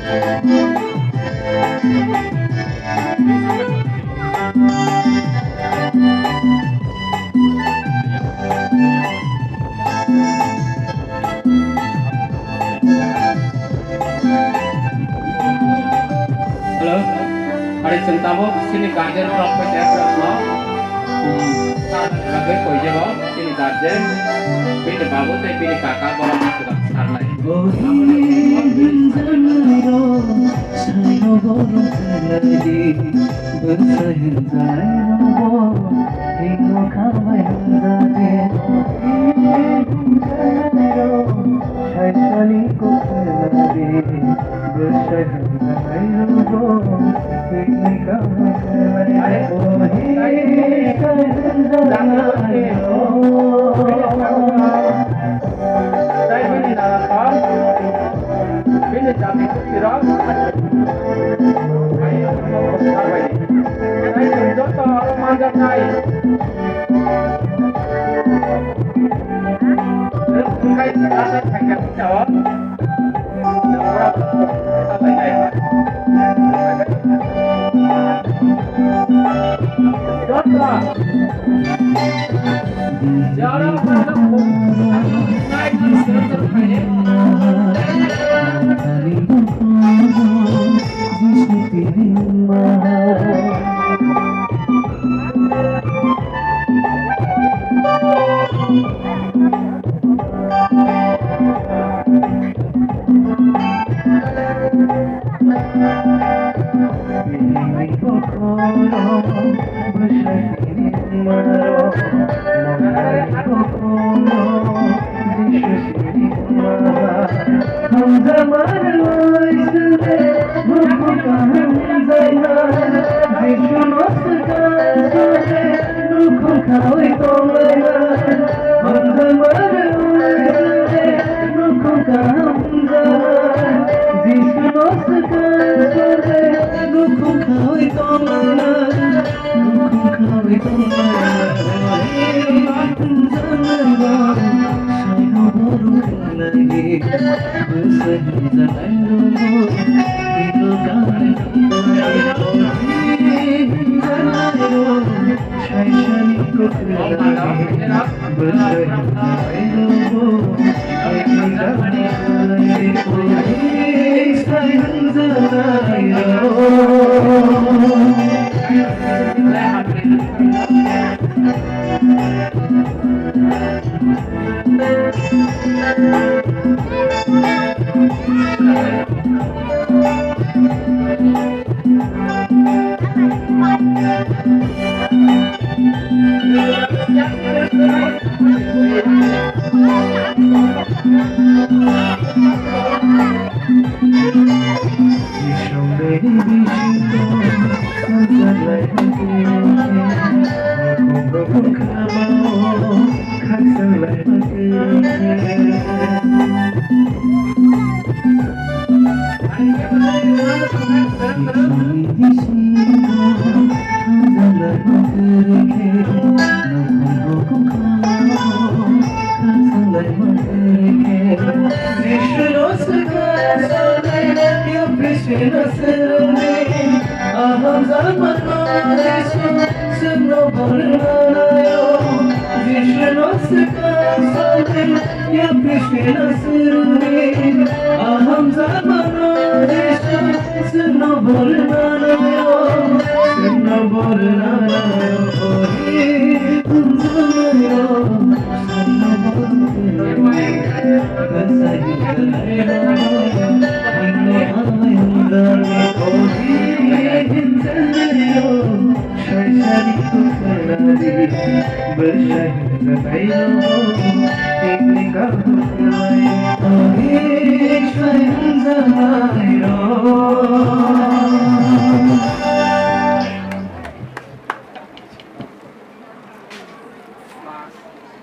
Halo, hari cintamu sini garden rock pe dek no. Lagi koi je bo sini garden. Pini babu te pini kakak bola sudah besar lagi.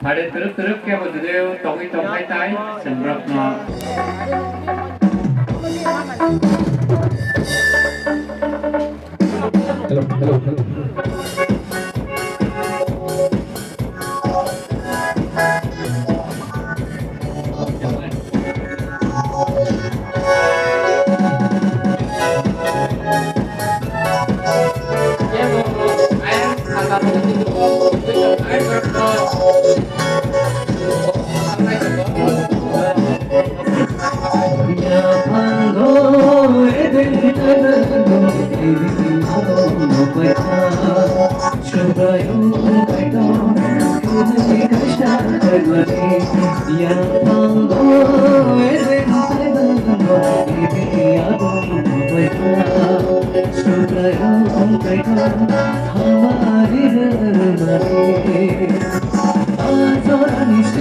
Hari terus kaya mo dito tong hai tai sembrap no. Hello. हमारी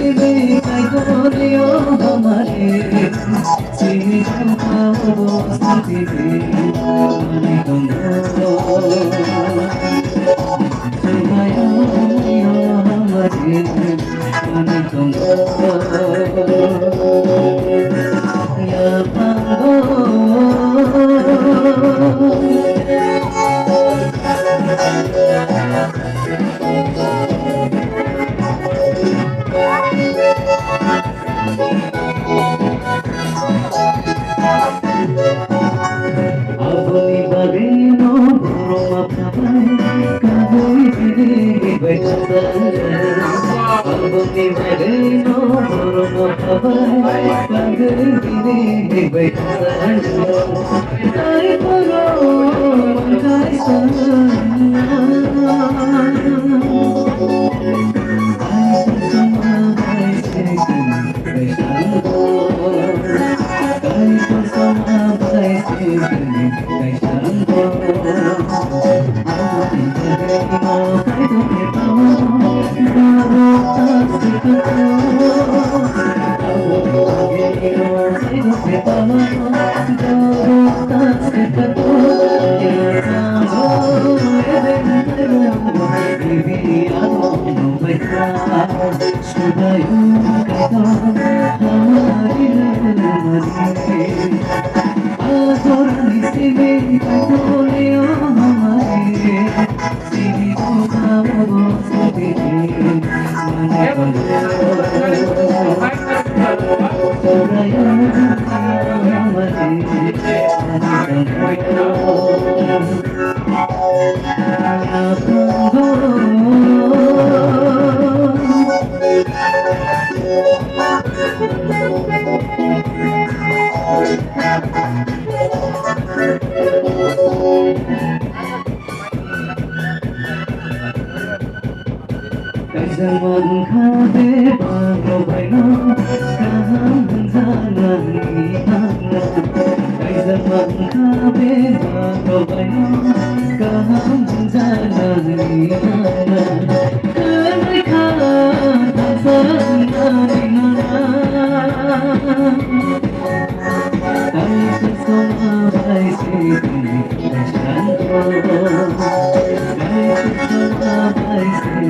Kaitoriyo hamare chini chamo stiti mani tondo Sumayo hamare mani tondo Ya pango Aboni bagino roma papai kabui dili baita Aboni bagino roma papai kabui dili baita Ai paro mangai Zaman kabe bago baino kaham zanani hanga zaman kabe bago baino kaham zanani hanga kane khala zanani hanga ai sona bai se shanto ai sona bai se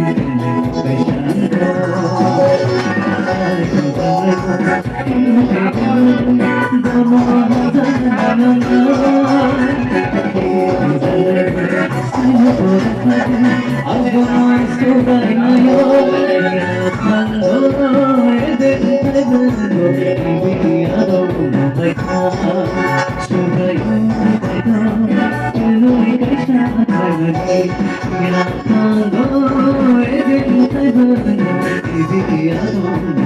Thank you.